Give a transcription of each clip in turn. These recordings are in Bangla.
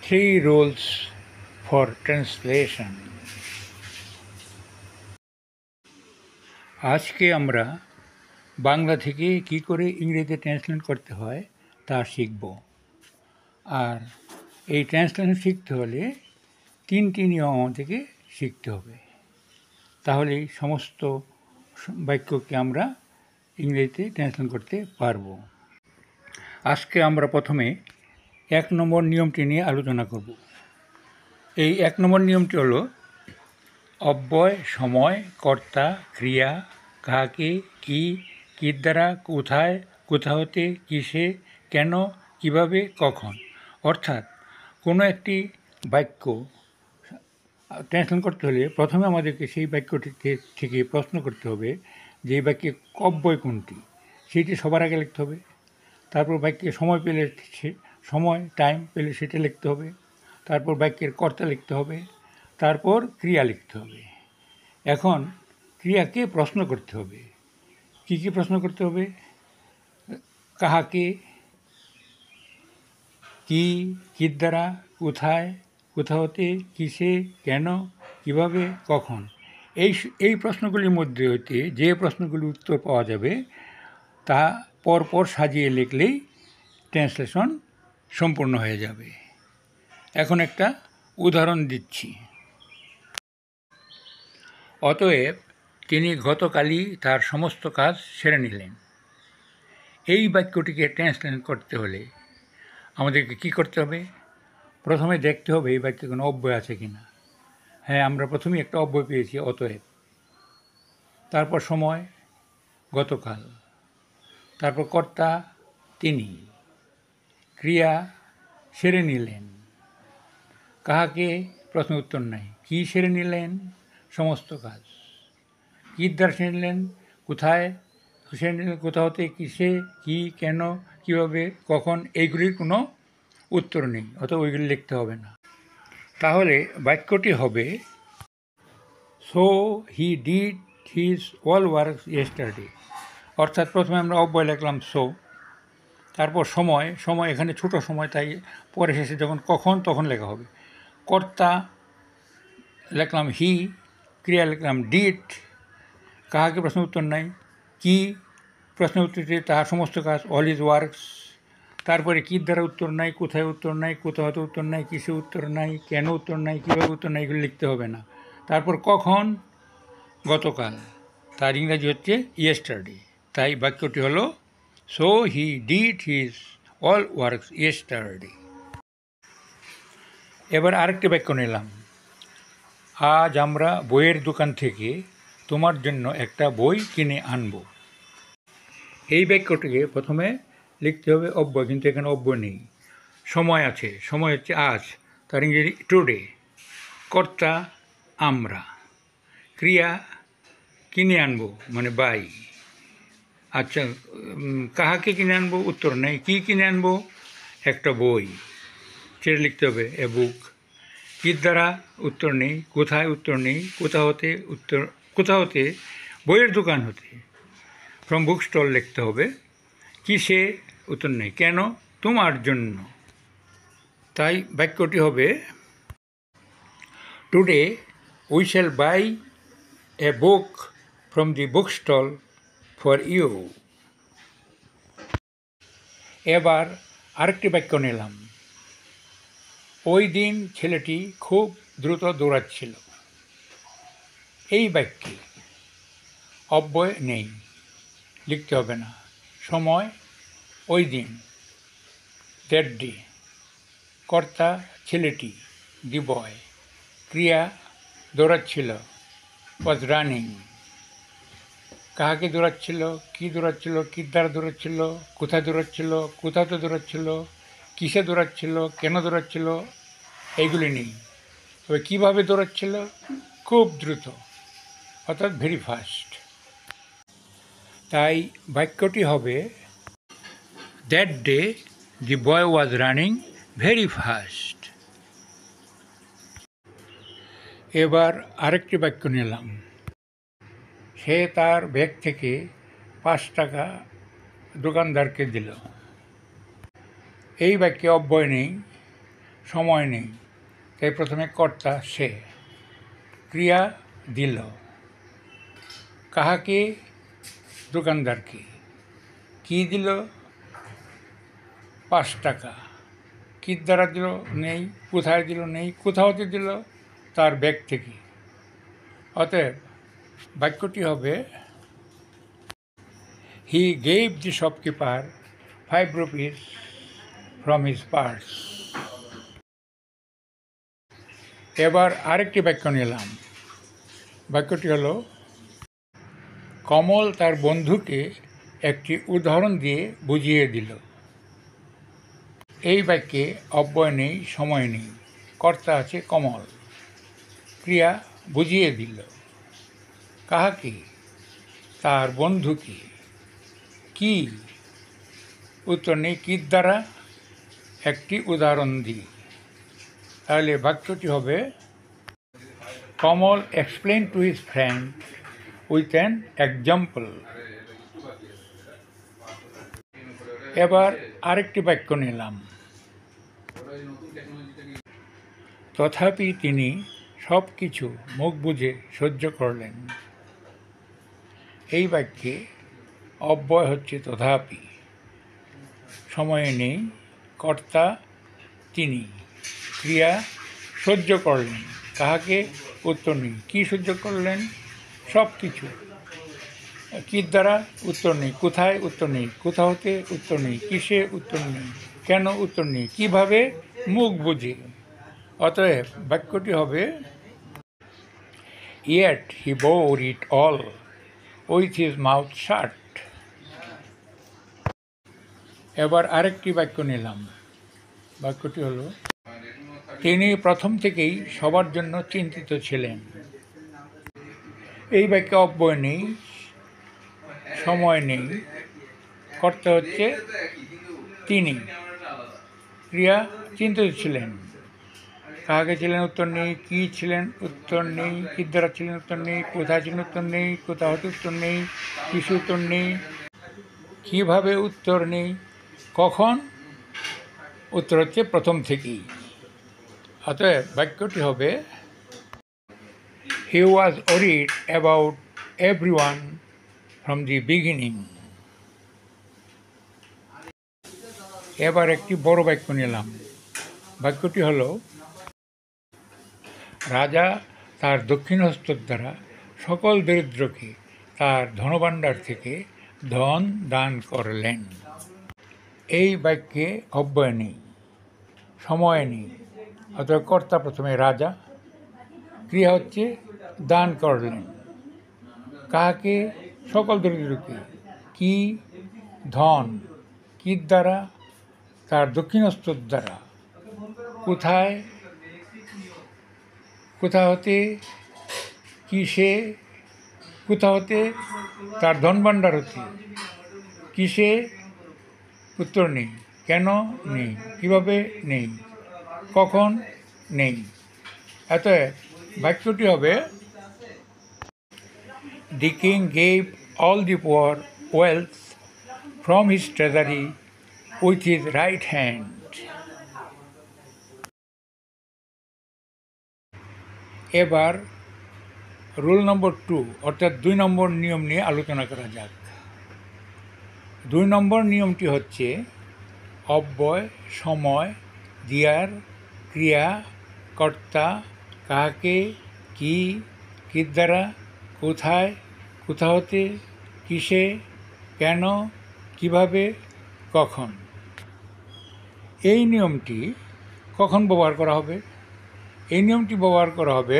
Three rules for translation. আজকে আমরা বাংলা থেকে কি করে ইংরেজিতে ট্রান্সলেট করতে হয় তা শিখব। আর এই ট্রান্সলেশন শিখতে হলে তিনটি নিয়ম আমাদেরকে শিখতে হবে, তাহলেই সমস্ত বাক্যকে আমরা ইংরেজিতে ট্রান্সলেট করতে পারব। আজকে আমরা প্রথমে 1 নম্বর নিয়মটি নিয়ে আলোচনা করব। এই 1 নম্বর নিয়মটি হলো অব্যয়, সময়, কর্তা, ক্রিয়া, কাকে, কি, কির দ্বারা, কোথায়, কোথা হতে, কিসে, কেন, কিভাবে, কখন। অর্থাৎ কোনো একটি বাক্য ট্রান্সলেট করতে হলে প্রথমে আমাদেরকে সেই বাক্যটি থেকে প্রশ্ন করতে হবে যে এই বাক্যে অব্যয় কোনটি, সেটি সবার আগে লিখতে হবে। তারপর বাক্যে সময় পেলে টাইম পেলে সেটা লিখতে হবে। তারপর বাক্যের কর্তা লিখতে হবে। তারপর ক্রিয়া লিখতে হবে। এখন ক্রিয়াকে প্রশ্ন করতে হবে। কি কি প্রশ্ন করতে হবে? কাহাকে, কি, কির দ্বারা, কোথায়, কোথা হতে, কিসে, কেন, কিভাবে, কখন। এই প্রশ্নগুলির মধ্যে হতে যে প্রশ্নগুলির উত্তর পাওয়া যাবে তা পরপর সাজিয়ে লিখলেই ট্রান্সলেশন সম্পূর্ণ হয়ে যাবে। এখন একটা উদাহরণ দিচ্ছি। অতএব তিনি গতকালই তার সমস্ত কাজ সেরে নিলেন। এই বাক্যটিকে ট্রান্সলেট করতে হলে আমাদেরকে কি করতে হবে? প্রথমে দেখতে হবে এই বাক্যে কোনো অব্যয় আছে কি না। হ্যাঁ, আমরা প্রথমেই একটা অব্যয় পেয়েছি, অতএব। তারপর সময়, গতকাল। তারপর কর্তা, তিনি। ক্রিয়া, সেরে নিলেন। কাহাকে, প্রশ্ন উত্তর নাই। কি সেরে নিলেন? সমস্ত কাজ। কির দ্বারা সেরে নিলেন? কোথায় সেরে নিলেন? কোথা হতে, কিসে, কি, কেন, কীভাবে, কখন। এইগুলির কোনো উত্তর নেই, অথবা ওইগুলি লিখতে হবে না। তাহলে বাক্যটি হবে so he did his all works yesterday. অর্থাৎ প্রথমে আমরা অব্যয় লিখলাম সো, তারপর সময় এখানে ছোট সময়, তাই পরে শেষে যখন কখন তখন লেখা হবে। কর্তা লিখলাম হি, ক্রিয়া লিখলাম ডিড, কাহাকে প্রশ্ন উত্তর নাই। কি, প্রশ্ন উত্তরটি তাহার সমস্ত কাজ, অল হিজ ওয়ার্কস। তারপরে কির দ্বারা উত্তর নাই, কোথায় উত্তর নাই, কোথা হতে উত্তর নাই, কিসে উত্তর নাই, কেন উত্তর নাই, কীভাবে উত্তর নাই, এগুলো লিখতে হবে না। তারপর কখন, গতকাল, তার ইংরাজি হচ্ছে ইয়েস্টারডে। তাই বাক্যটি হলো so he did his all works yesterday. এবার আরেকটি বাক্য নিলাম। আজ আমরা বইয়ের দোকান থেকে তোমার জন্য একটা বই কিনে আনব। এই বাক্যটিকে প্রথমে লিখতে হবে অব্যয়, কিন্তু এখানে অব্যয় নেই। সময় আছে, সময় হচ্ছে আজ, তার ইংরেজি টুডে। কর্তা আমরা। ক্রিয়া কিনে আনবো মানে বাই। আচ্ছা, কাহাকে কিনে আনবো? উত্তর নেই। কি কিনে আনবো? একটা বই, সেটা লিখতে হবে এ বুক। কির দ্বারা? উত্তর নেই। কোথায়? উত্তর নেই। কোথা হতে? বইয়ের দোকান হতে, ফ্রম বুক স্টল লিখতে হবে। কিসে? উত্তর নেই। কেন? তোমার জন্য। তাই বাক্যটি হবে today we shall buy a book from the book stall for you. এবার আরেকটি বাক্য নিলাম। ওই দিন ছেলেটি খুব দ্রুত দৌড়াচ্ছিল। এই বাক্যে অব্যয় নেই, লিখতে হবে না। সময় ওই দিন, দ্যাট ডে। কর্তা ছেলেটি, দি বয়। ক্রিয়া দৌড়াচ্ছিল, ওয়াজ রানিং। কাহাকে দৌড়াচ্ছিল? কি দৌড়াচ্ছিল? কির দ্বারা দৌড়াচ্ছিল? কোথায় দৌড়াচ্ছিল? কোথাতে দৌড়াচ্ছিল? কিসে দৌড়াচ্ছিল? কেন দৌড়াচ্ছিল? এইগুলি নেই। তবে কীভাবে দৌড়াচ্ছিল? খুব দ্রুত, অর্থাৎ ভেরি ফাস্ট। তাই বাক্যটি হবে that day the boy was running very fast. এবার আরেকটি বাক্য নিলাম। সে তার ব্যাগ থেকে 5 টাকা দোকানদারকে দিল। এই বাক্যে অব্যয় নেই, সময় নেই, তাই প্রথমে কর্তা সে। ক্রিয়া দিল, কাহাকে? দোকানদারকে। কি দিল? 5 টাকা। কি দ্বারা দিল? নেই। কোথায় দিল? নেই। কোথাও হতে দিল? তার ব্যাগ থেকে। অতএব বাক্যটি হবে, he gave the shopkeeper 5 rupees from his purse. এবার আরেকটি বাক্য নিলাম। বাক্যটি হলো, কমল তার বন্ধুকে একটি উদাহরণ দিয়ে বুঝিয়ে দিল। এই বাক্যে অব্যয় নেই, সময় নেই, কর্তা আছে কমল। ক্রিয়া বুঝিয়ে দিল, কাহাকে? তার বন্ধুকে। কি? উত্তর নেই, কি দ্বারা? একটি উদাহরণ দিয়ে। তাহলে বাক্যটি হবে, Kamal explain to his friend with an example. এবার আরেকটি বাক্য নিলাম। তথাপি তিনি সব কিছু মুখ বুজে সহ্য করলেন। এই বাক্যে অব্যয় হচ্ছে তথাপি, সময়ে নেই, কর্তা তিনি। ক্রিয়া সহ্য করলেন, কাহাকে? উত্তর নেই। কি সহ্য করলেন? সব কিছু। কি দ্বারা? উত্তর নেই। কোথায়? উত্তর নেই। কোথা হতে? উত্তর নেই। কিসে? উত্তর নেই। কেন? উত্তর নেই। কিভাবে? মুখ বুঝে। অতএব বাক্যটি হবে, yet he bore it all with his mouth shut. এবার আরেকটি বাক্য নিলাম। বাক্যটি হলো, তিনি প্রথম থেকেই সবার জন্য চিন্তিত ছিলেন। এই বাক্যে অব্যয় নেই, সময় নেই, কর্তা হচ্ছে তিনি। ক্রিয়া চিন্তিত ছিলেন, কাহাকে ছিলেন? উত্তর নেই। কি ছিলেন? উত্তর নেই। কি দ্বারা ছিলেন? উত্তর নেই। কোথায় ছিলেন? উত্তর নেই। কোথা হতে? উত্তর নেই। কিছু উত্তর নেই। কিভাবে? উত্তর নেই। কখন? উত্তর হচ্ছে প্রথম থেকেই। অতএব বাক্যটি হবে, he was worried about everyone from the beginning. এবার একটি বড় বাক্য নিলাম। বাক্যটি হলো, রাজা তার দক্ষিণহস্তর দ্বারা সকল দরিদ্রকে তার ধনভাণ্ডার থেকে ধন দান করলেন। এই বাক্যে অব্যয় নেই, সময় নেই, অতএব কর্তা প্রথমে রাজা। ক্রিয়া হচ্ছে দান করলেন, কাহাকে? সকল দরিদ্রকে। কি? ধন। কি দ্বারা? তার দক্ষিণহস্তর দ্বারা। কোথায়? কোথা হতে? কিসে? কোথা হতে? তার ধনভাণ্ডার হতে। কিসে? উত্তর নেই। কেন? নেই। কিভাবে? নেই। কখন? নেই। অতএব বাক্যটি হবে, the king gave all the poor wealth from his treasury with his right hand. এবার রুল নম্বর 2 অর্থাৎ 2 নম্বর নিয়ম নিয়ে আলোচনা করা যাক। 2 নম্বর নিয়মটি হচ্ছে, অব্যয়, সময়, দিয়ার, ক্রিয়া, কর্তা, কাহাকে, কি, কি দ্বারা, কোথায়, কোথা হতে, কিসে, কেন, কিভাবে, কখন। এই নিয়মটি কখন ব্যবহার করা হবে? এই নিয়মটি ব্যবহার করা হবে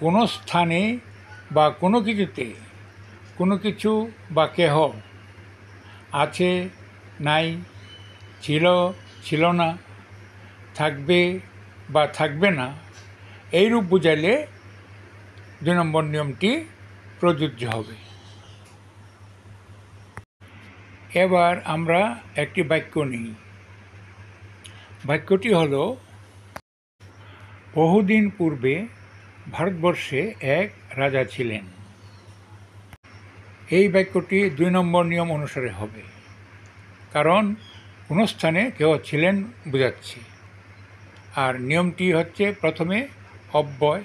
কোনো স্থানে বা কোনো কিছুতে, কোনো কিছু বা কেহ, আছে, নাই, ছিল, ছিল না, থাকবে বা থাকবে না, এইরূপ বুঝাইলে 2 নম্বর নিয়মটি প্রযোজ্য হবে। এবার আমরা একটি বাক্য নিই। বাক্যটি হলো, বহুদিন পূর্বে ভারতবর্ষে এক রাজা ছিলেন। এই বাক্যটি 2 নম্বর নিয়ম অনুসারে হবে, কারণ কোনো স্থানে কেউ ছিলেন বোঝাচ্ছে। আর নিয়মটি হচ্ছে প্রথমে অব্যয়,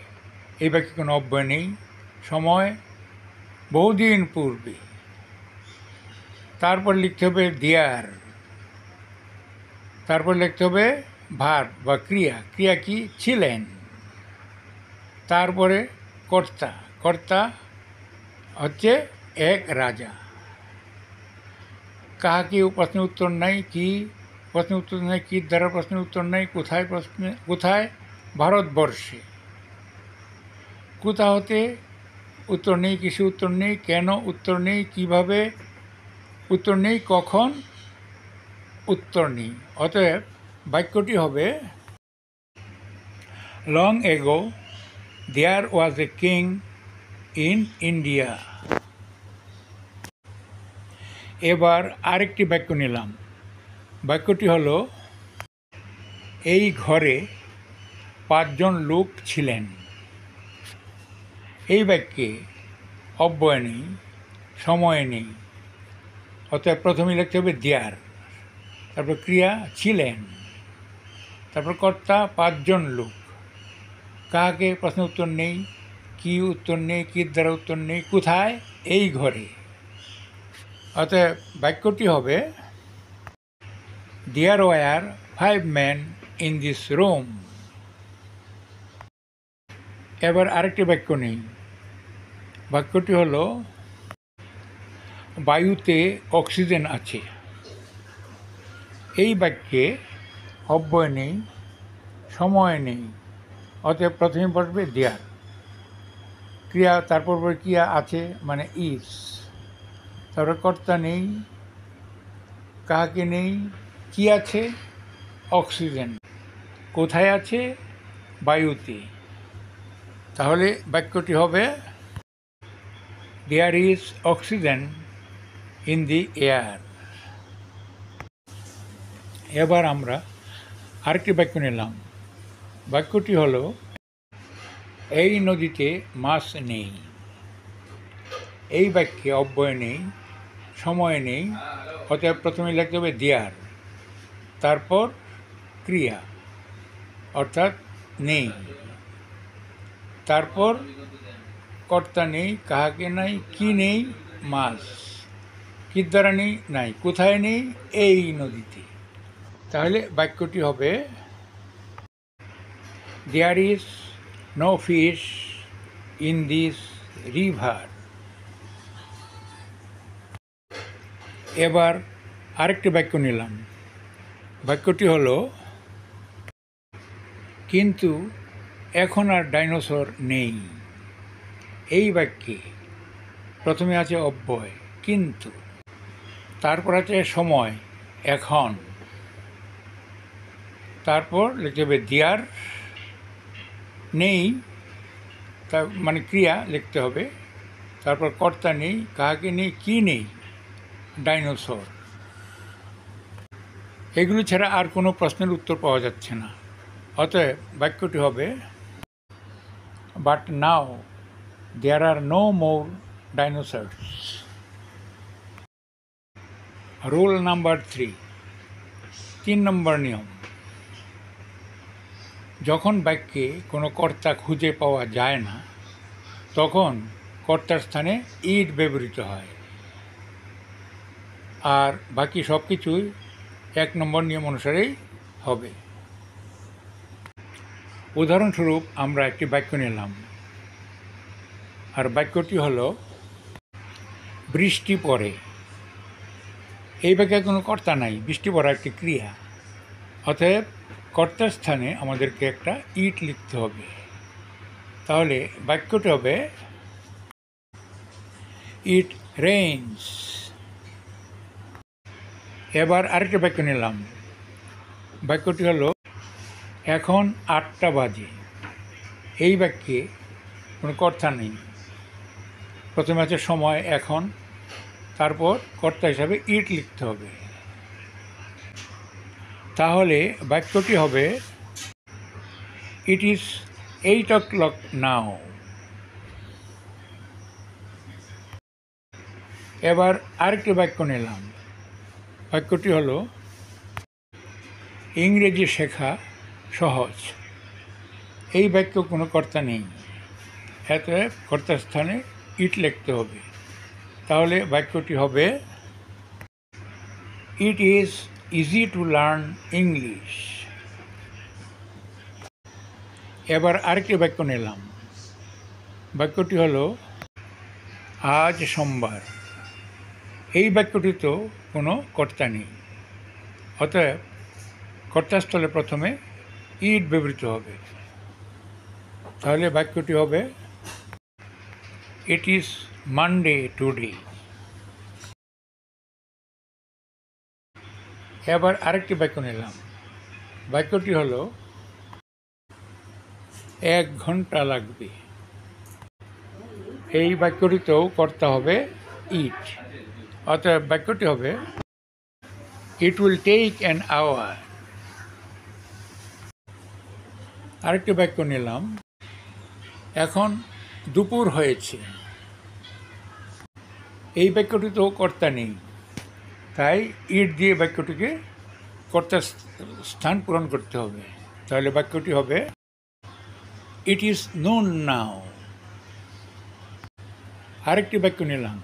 এই বাক্যে কোনো অব্যয় নেই, সময় বহুদিন পূর্বে, তারপর লিখতে হবে দেয়ার, তারপর লিখতে হবে ভার্ব বা ক্রিয়া, ক্রিয়া কি ছিলেন, তারপরে কর্তা, কর্তা হচ্ছে এক রাজা, কাহাকে প্রশ্নের উত্তর নাই, কি প্রশ্নের উত্তর নাই, কি দ্বারা প্রশ্নের উত্তর নাই, কোথায় কোথায় ভারতবর্ষে, কোথা হতে উত্তর নেই, কিছু উত্তর নেই, কেন উত্তর নেই, কিভাবে উত্তর নেই, কখন উত্তর নেই। অতএব বাক্যটি হবে long ago there was a king in India. এবার আরেকটি বাক্য নিলাম। বাক্যটি হলো এই ঘরে 5 জন লোক ছিলেন। এই বাক্যে অব্যয় নেই, সময় নেই, অতএব প্রথমে লিখতে হবে দেয়ার, তারপর ক্রিয়া ছিলেন, তারপর কর্তা 5 জন লোক, কাকে প্রশ্নের উত্তর নেই, কি উত্তর নেই, কি দ্বারা উত্তর নেই, কোথায় এই ঘরে। অতএব বাক্যটি হবে there were 5 men in this room. এবার আরেকটি বাক্য নেই। বাক্যটি হলো বায়ুতে অক্সিজেন আছে। এই বাক্যে অব্যয় নেই, সময় নেই, অতএব প্রথমে বসবে দেয়ার, ক্রিয়া তারপর ক্রিয়া আছে মানে ইজ, তারপর কর্তা নেই, কাহাকে নেই, কি আছে অক্সিজেন, কোথায় আছে বায়ুতে। তাহলে বাক্যটি হবে there is oxygen in the air. এবার আমরা আরেকটি বাক্য নিলাম। বাক্যটি হলো এই নদীতে মাছ নেই। এই বাক্যে অব্যয় নেই, সময় নেই, অতএব প্রথমে লিখতে হবে দেয়ার, তারপর ক্রিয়া অর্থাৎ নেই, তারপর কর্তা নেই, কাহাকে নাই, কি নেই মাছ, কি দ্বারা নেই নাই, কোথায় নেই এই নদীতে। তাহলে বাক্যটি হবে there is no fish in this river. এবার আরেকটি বাক্য নিলাম। বাক্যটি হলো কিন্তু এখন আর ডাইনোসর নেই। এই বাক্যে প্রথমে আছে অব্যয় কিন্তু, তারপর আছে সময় এখন, তারপর লিখতে হবে দেয়ার নেই, তার মানে ক্রিয়া লিখতে হবে, তারপর কর্তা নেই, কাহাকে নেই, কি নেই ডাইনোসর। এগুলি ছাড়া আর কোনো প্রশ্নের উত্তর পাওয়া যাচ্ছে না। অতএব বাক্যটি হবে but now there are no more dinosaurs. Rule number 3, 3 নম্বর নিয়ম। যখন বাক্যে কোনো কর্তা খুঁজে পাওয়া যায় না তখন কর্তার স্থানে ইট ব্যবহৃত হয়, আর বাকি সব কিছুই 1 নম্বর নিয়ম অনুসারেই হবে। উদাহরণস্বরূপ আমরা একটি বাক্য নিলাম, আর বাক্যটি হলো বৃষ্টি পড়ে। এই বাক্যে কোনো কর্তা নাই, বৃষ্টি পড়া একটি ক্রিয়া, অতএব কর্তার স্থানে আমাদেরকে একটা ইট লিখতে হবে। তাহলে বাক্যটি হবে ইট রেইনস। এবার আরেকটা বাক্য নিলাম। বাক্যটি হলো এখন 8টা বাজে। এই বাক্যে কোনো কর্তা নেই, প্রথমে আছে সময় এখন, তারপর কর্তা হিসাবে ইট লিখতে হবে। তাহলে বাক্যটি হবে ইট ইজ 8 o'clock নাও। এবার আরেকটি বাক্য নিলাম। বাক্যটি হলো ইংরেজি শেখা সহজ। এই বাক্য কোনো কর্তা নেই, এতে কর্তার স্থানে ইট লিখতে হবে। তাহলে বাক্যটি হবে it is easy to learn English. এবার আরেকটি বাক্য নিলাম। বাক্যটি হলো আজ সোমবার। এই বাক্যটিতেও কোনো কর্তা নেই, অতএব কর্তাস্থলে প্রথমে ইট ব্যবহৃত হবে। তাহলে বাক্যটি হবে ইট ইজ মানডে টুডে। এবার আরেকটি বাক্য নিলাম। বাক্যটি হলো 1 ঘন্টা লাগবে। এই বাক্যটিতেও কর্তা হবে ইট, অতএব বাক্যটি হবে it will take an hour. আরেকটি বাক্য নিলাম। এখন দুপুর হয়েছে। এই বাক্যটিতেও কর্তা নেই, তাই ইট দিয়ে বাক্যটিকে কর্তার স্থান পূরণ করতে হবে। তাহলে বাক্যটি হবে ইট ইজ নুন নাও। আরেকটি বাক্য নিলাম।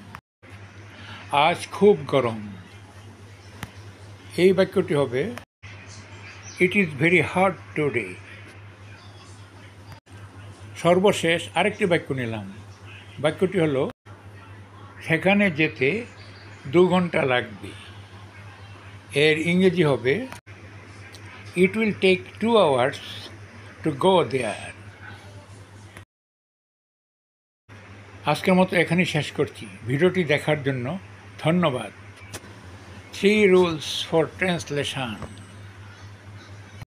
আজ খুব গরম। এই বাক্যটি হবে it is very hot today. সর্বশেষ আরেকটি বাক্য নিলাম। বাক্যটি হলো সেখানে যেতে 2 ঘন্টা লাগবে। এর ইংরেজি হবে it will take 2 hours to go there. আজকের মতো এখানেই শেষ করছি। ভিডিওটি দেখার জন্য ধন্যবাদ। 3 rules for translation.